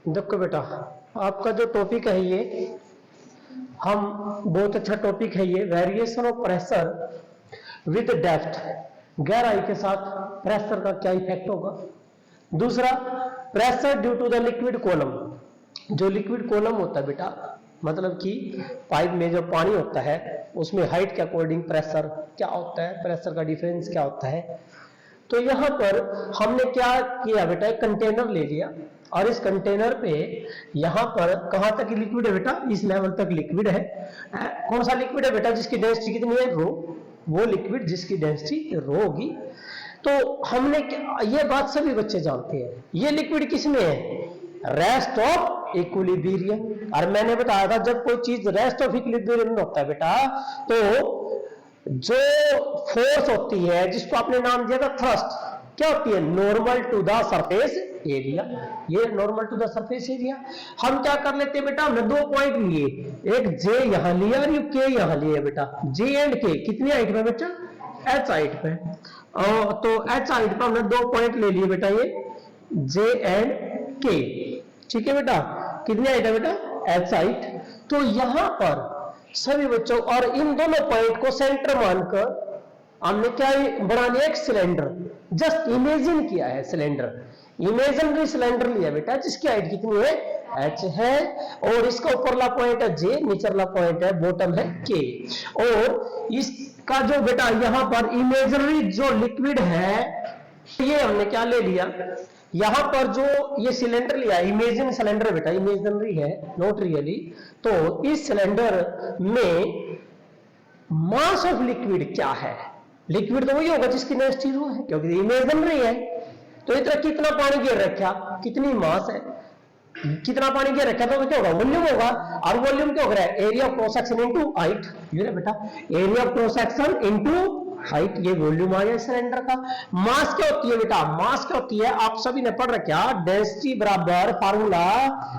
देखो बेटा, आपका जो टॉपिक है ये बहुत अच्छा टॉपिक है ये, variation of pressure with depth, गहराई के साथ प्रेशर का क्या इफेक्ट होगा। दूसरा, pressure due to the liquid column, जो लिक्विड कॉलम होता है बेटा, मतलब कि पाइप में जो पानी होता है उसमें हाइट के अकॉर्डिंग प्रेशर क्या होता है, प्रेशर का डिफरेंस क्या होता है। तो यहां पर हमने क्या किया बेटा, एक कंटेनर ले लिया और इस कंटेनर पे यहां पर कहां तक लिक्विड है बेटा, इस लेवल तक लिक्विड है। कौन सा लिक्विड है बेटा, जिसकी डेंसिटी कितनी है, रो, वो लिक्विड जिसकी डेंसिटी रो होगी। तो हमने ये बात सभी बच्चे जानते हैं, ये लिक्विड किसमें है, रेस्ट ऑफ इक्विलिब्रियम। और मैंने बताया था जब कोई चीज रेस्ट ऑफ इक्विलिब्रियम में होता है बेटा, तो जो फोर्स होती है जिसको आपने नाम दिया था थ्रस्ट, क्या होती है, normal to the surface area. ये normal to the surface area. हम क्या कर लेते हैं बेटा, हमने 2 पॉइंट लिए, एक जे यहां लिया और के यहां लिया बेटा, जे एंड के कितनी हाइट पे बेटा, एच हाइट पे। तो एच हाइट पे हमने 2 पॉइंट ले लिए बेटा, ये जे एंड के, ठीक है बेटा। कितनी हाइट है बेटा, एच हाइट। तो यहां पर सभी बच्चों, और इन दोनों पॉइंट को सेंटर मानकर हमने क्या बना लिया, एक सिलेंडर, जस्ट इमेजिन किया है सिलेंडर, इमेजिनरी सिलेंडर लिया बेटा, जिसकी हाइट कितनी है, एच है, और इसका ऊपरला पॉइंट है जे, निचला पॉइंट है, बॉटम है के। और इसका जो बेटा यहां पर इमेजिनरी जो लिक्विड है, ये हमने क्या ले लिया, यहां पर जो ये सिलेंडर लिया, इमेजिन सिलेंडर बेटा, इमेजिनरी है, नॉट रियली। तो इस सिलेंडर में मास ऑफ लिक्विड क्या है, लिक्विड तो वही होगा जिसकी डेंसिटी रो है, क्योंकि इमेजिनरी है। तो इतना कितना पानी घेर रखा, कितनी मास है, कितना पानी घेर रखा, तो क्या होगा, वॉल्यूम होगा। और वॉल्यूम क्या होगा, area of cross section into height, ये बेटा area of cross section into height, ये वॉल्यूम आ गया सिलेंडर का। मास क्या होती है बेटा, मास क्या होती है, आप सभी ने पढ़ रखा, डेंसिटी बराबर फार्मूला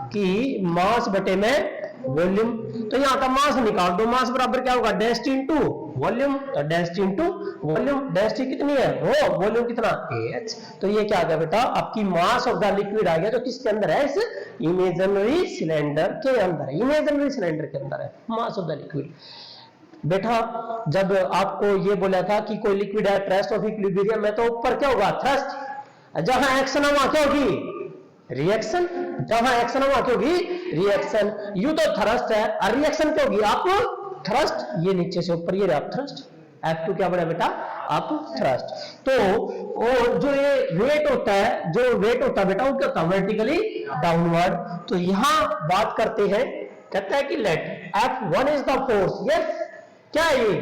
की मास बटे में वॉल्यूम। तो यहां का मास निकाल दो, मास बराबर क्या होगा, डेंसिटी इनटू वॉल्यूम, तो डेंसिटी इनटू वॉल्यूम, डेंसिटी कितनी है, रो, वॉल्यूम कितना, एच। तो ये क्या आ गया बेटा, आपकी मास ऑफ द लिक्विड आ गया, तो किसके अंदर है, इस इमेजिनरी सिलेंडर के अंदर है, इमेजिनरी सिलेंडर के अंदर है मास ऑफ द लिक्विड। बेटा जब आपको ये बोला था कि कोई लिक्विड है रेस्ट ऑफ इक्विलिब्रियम में, तो ऊपर क्या होगा, थ्रस्ट, जहां एक्शन है वहां क्या होगी, रिएक्शन, जहां एक्शन है वहां क्या होगी, रिएक्शन। यू तो थ्रस्ट है और रिएक्शन क्या होगी, आप थ्रस्ट, ये नीचे से ऊपर, ये आप थ्रस्ट, F2 क्या बना बेटा, आप थ्रस्ट। तो और जो ये वेट होता है, जो वेट होता है बेटा, वो क्या होता है, वर्टिकली डाउनवर्ड। तो यहां बात करते हैं, कहता है कि let F1 is the force, yes, क्या है ये,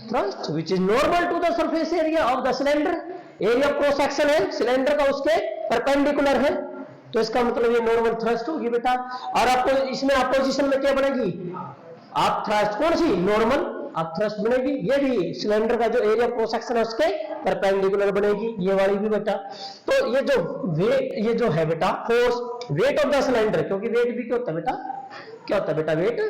thrust, which is normal to the surface area of the cylinder, area of cross section है सिलेंडर का, उसके परपेंडिकुलर है, तो इसका मतलब ये नॉर्मल थ्रस्ट होगी बेटा। और आपको इसमें अपोजिशन में क्या बनेगी, आप थ्रस्ट कौन सी, नॉर्मल आप थ्रस्ट बनेगी, ये भी सिलेंडर का जो एरिया क्रॉस सेक्शन है उसके परपेंडिकुलर बनेगी, ये वाली भी बेटा। तो ये जो वेट, ये जो है बेटा force, weight of the cylinder, क्योंकि वेट भी क्या होता है बेटा, क्या होता है बेटा, वेट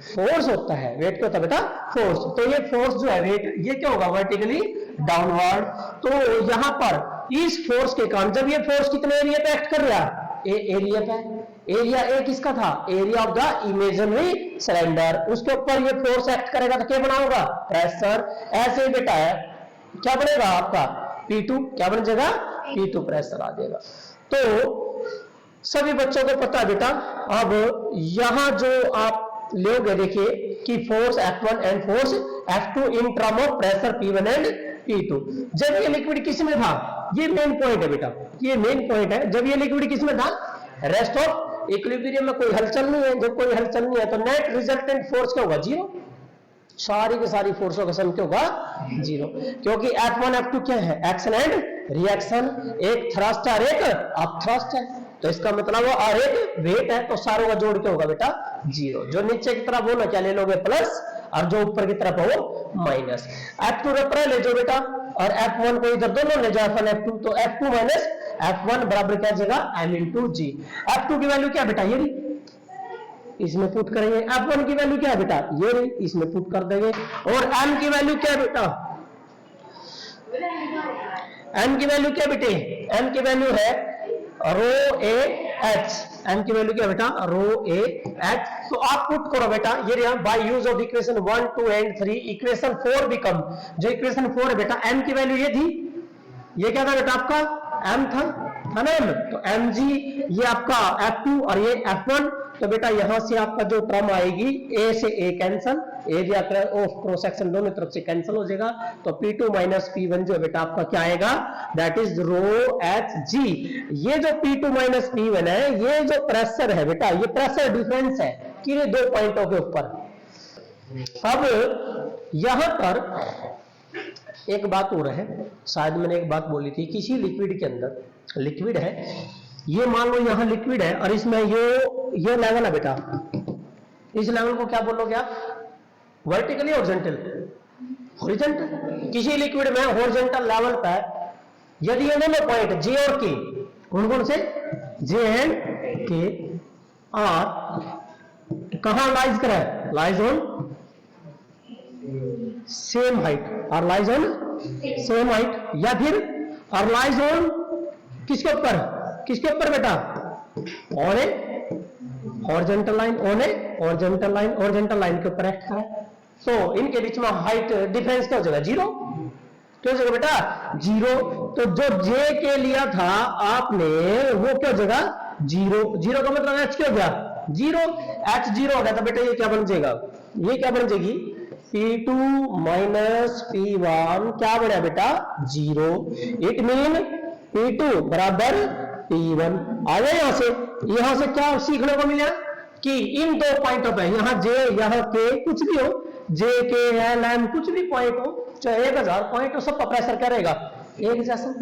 फोर्स होता है, वेट क्या होता है बेटा, फोर्स। तो ये फोर्स जो है वेट, ये क्या होगा, वर्टिकली डाउनवर्ड। तो यहां पर इस फोर्स के कारण, जब ये फोर्स कितने एरिया पे एक्ट कर रहा है, एरिया पे, एरिया ए किसका था, area of the imaginary cylinder, उसके ऊपर ये फोर्स एक्ट करेगा तो क्या बना होगा, प्रेशर। ऐसे ही बेटा है, क्या बनेगा आपका P2, क्या बन जाएगा, P2 प्रेशर आ जाएगा। तो सभी बच्चों को पता है बेटा। अब यहां जो आप लोगे, देखिए कि force F1 and force F2 in term of pressure P1 and P2। जब ये लिक्विड किस में था, ये मेन पॉइंट है बेटा, ये मेन पॉइंट है, जब ये लिक्विड किस में था, रेस्ट ऑफ इक्विलिब्रियम में कोई हलचल नहीं है। जब कोई हलचल नहीं है तो नेट रिजल्टेंट फोर्स क्या होगा, जीरो, सारी की सारी फोर्सों का सम क्या होगा, जीरो, क्योंकि F1 F2 क्या है, एक्शन एंड रिएक्शन, एक थ्रस्ट और एक अपथ्रस्ट है, तो इसका मतलब और एक वेट है, तो सारों का जोड़ क्या होगा बेटा, जीरो। जो नीचे की तरफ हो ना क्या ले लोगे, प्लस, और जो ऊपर की तरफ हो माइनस। F2 रेफर ले जाओ बेटा, और F1 को इधर दोनों ले जाओ, F1 F2, तो F2 माइनस F1 बराबर क्या जगह, M into G। F2 की वैल्यू क्या बेटा, ये इसमें पुट करेंगे। F1 की वैल्यू क्या है बेटा, ये रही, इसमें पुट कर देंगे। और M की वैल्यू क्या है बेटा, M की वैल्यू क्या बेटे, M की वैल्यू है रो ए एच, M की वैल्यू क्या बेटा, रो ए एच। तो आप पुट करो बेटा, ये रहा by use of equation 1, 2 and 3 equation 4 become, जो इक्वेशन 4 है बेटा, M की वैल्यू ये थी, ये क्या था बेटा आपका M था ना M, तो mg ये आपका F2 और ये F1। तो बेटा यहां से आपका जो टर्म आएगी A से A cancel, area of cross section दोनों तरफ से कैंसिल हो जाएगा। तो P2 माइनस P1 जो है बेटा आपका क्या आएगा, that is rho h g. ये जो P2 माइनस P1 है, ये जो प्रेशर है बेटा, ये प्रेशर डिफरेंस है किन्हीं दो पॉइंटों के ऊपर। अब यहां पर एक बात हो रहा है, शायद मैंने एक बात बोली थी, किसी लिक्विड के अंदर, लिक्विड है ये, मान लो यहां लिक्विड है और इसमें ये लेवल है बेटा, इस लेवल को क्या बोलोगे आप, वर्टिकली हॉरिजॉन्टल, हॉरिजॉन्टल। किसी लिक्विड में हॉरिजॉन्टल लेवल पर यदि ये दोनों पॉइंट जे और के, कौन कौन से, जे एंड के, आर कहां लाइज करा है, लाइज ऑन सेम हाइट, और लाइज ऑन सेम हाइट, या फिर और लाइज ऑन किसके ऊपर, किसके ऊपर बेटा, on A horizontal line, on A horizontal line, horizontal line के ऊपर एक्ट है। तो इनके बीच में हाइट डिफरेंस क्या हो जाएगा, जीरो, क्या हो जाएगा बेटा, जीरो। तो जो जे के लिया था आपने वो क्या हो जाएगा, जीरो, जीरो का मतलब एच क्या हो गया, जीरो, एच जीरो हो गया। तो बेटा ये क्या बन जाएगा, ये क्या बन जाएगी, P2 माइनस P1 क्या बना बेटा, जीरो। इट मीन P2 बराबर P1 आ गया। यहां से क्या सीखने को मिला कि इन दो पॉइंटों पे, यहां जे यहां के, कुछ भी हो, जे के एल एम कुछ भी पॉइंट हो, चाहे 1000 पॉइंट हो, सबका प्रेशर क्या रहेगा, एक जैसा।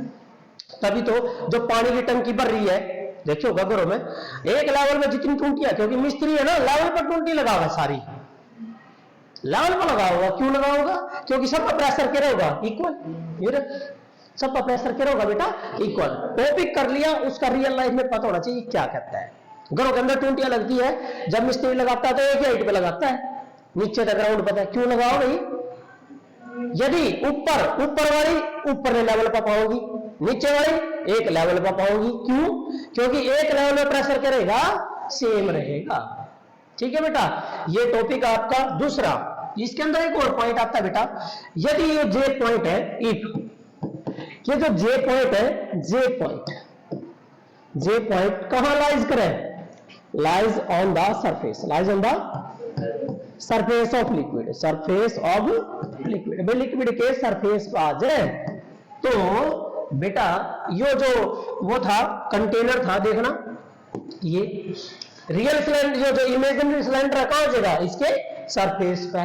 तभी तो जो पानी की टंकी भर रही है, देखिए होगा घरों में, एक लेवल में जितनी टूंटियां, क्योंकि मिस्त्री है ना, लेवल पर टूंटी लगा हुआ, सारी लेवल पर लगा होगा। क्यों लगा होगा, क्योंकि सबका प्रेशर क्या होगा, इक्वल, सबका प्रेशर क्या होगा बेटा, इक्वल। टॉपिक कर लिया, उसका रियल लाइफ में पता होना चाहिए क्या कहता है। घरों के अंदर टूंटियां लगती है, जब मिस्त्री लगाता है तो एक ही हाइट पे लगाता है, नीचे तक ग्राउंड पता है, क्यों लगाओ भाई, यदि ऊपर वाली ऊपर लेवल पर पाओगी, नीचे वाली एक लेवल पर पाओगी, क्यों, क्योंकि एक लेवल में प्रेशर क्या रहेगा, सेम रहेगा। ठीक है बेटा, ये टॉपिक आपका दूसरा। इसके अंदर एक और पॉइंट आता है बेटा, यदि ये जे पॉइंट है, इफ ये जो जे पॉइंट है, जे पॉइंट कहां लाइज करे, lies on the surface, lies on the surface of liquid, surface of liquid, liquid के सरफेस पर आ जाए। तो बेटा ये जो वो था कंटेनर था, देखना ये रियल सिलेंडर, जो इमेजिनरी सिलेंडर है कहां हो जाएगा, इसके सरफेस पे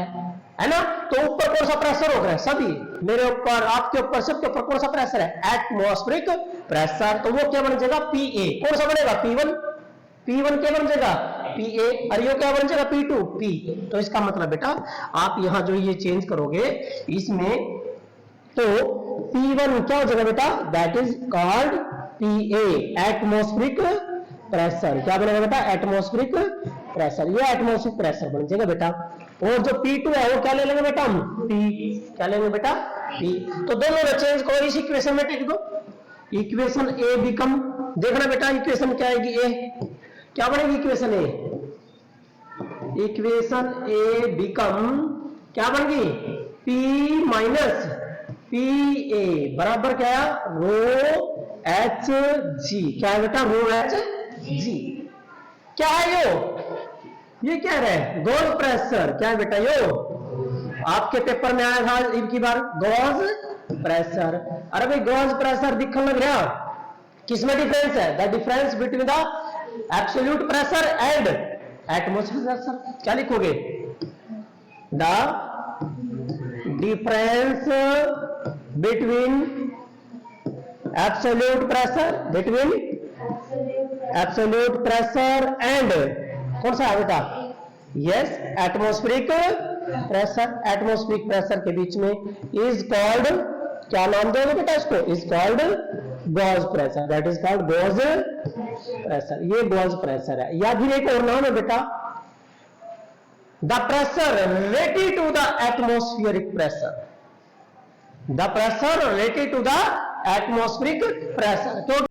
है ना। तो ऊपर कौन सा प्रेशर हो रहा है, सभी मेरे ऊपर, आपके ऊपर, सबके ऊपर कौन सा प्रेशर है, एटमॉस्फेरिक प्रेशर। तो वो क्या बन जाएगा, PA, कौन सा बनेगा, P1 क्या बन जाएगा, PA, और ये क्या बन जाएगा, P2, P। तो इसका मतलब बेटा आप यहां जो ये चेंज करोगे इसमें, तो P1 क्या हो जाएगा बेटा, that is called PA, atmospheric pressure. क्या बनेगा बेटा, एटमॉस्फेरिक प्रेशर, ये एटमॉस्फेरिक प्रेशर बन जाएगा बेटा। और जो P2 है वो क्या ले लेंगे बेटा हम, P, क्या लेंगे बेटा, P। तो दोनों में चेंज करो, इस इक्वेशन में टिक दो, इक्वेशन A बिकम, देखना बेटा इक्वेशन क्या आएगी, A क्या बनेगी, equation A, equation A become क्या बन गई, P माइनस PA बराबर क्या है, रो एच जी। क्या है बेटा, रो एच जी। क्या है ये कह रहे हैं, गॉज प्रेशर। क्या है बेटा, यो आपके पेपर में आया था इनकी बार, गॉज प्रेशर। अरे भाई गॉज प्रेशर दिखने लग रहा, किसमें डिफरेंस है, the difference between the absolute pressure and atmospheric pressure. क्या लिखोगे, the difference between absolute pressure, between absolute pressure and कौन सा है बेटा, yes atmospheric pressure. Atmospheric pressure के बीच में इज कॉल्ड, क्या नाम दोगे बेटा इसको, is called gauge pressure, that is called gauge pressure. ये गॉज प्रेशर है। या फिर एक और नाम है बेटा, the pressure related to the atmospheric pressure, the pressure related to the atmospheric pressure, क्योंकि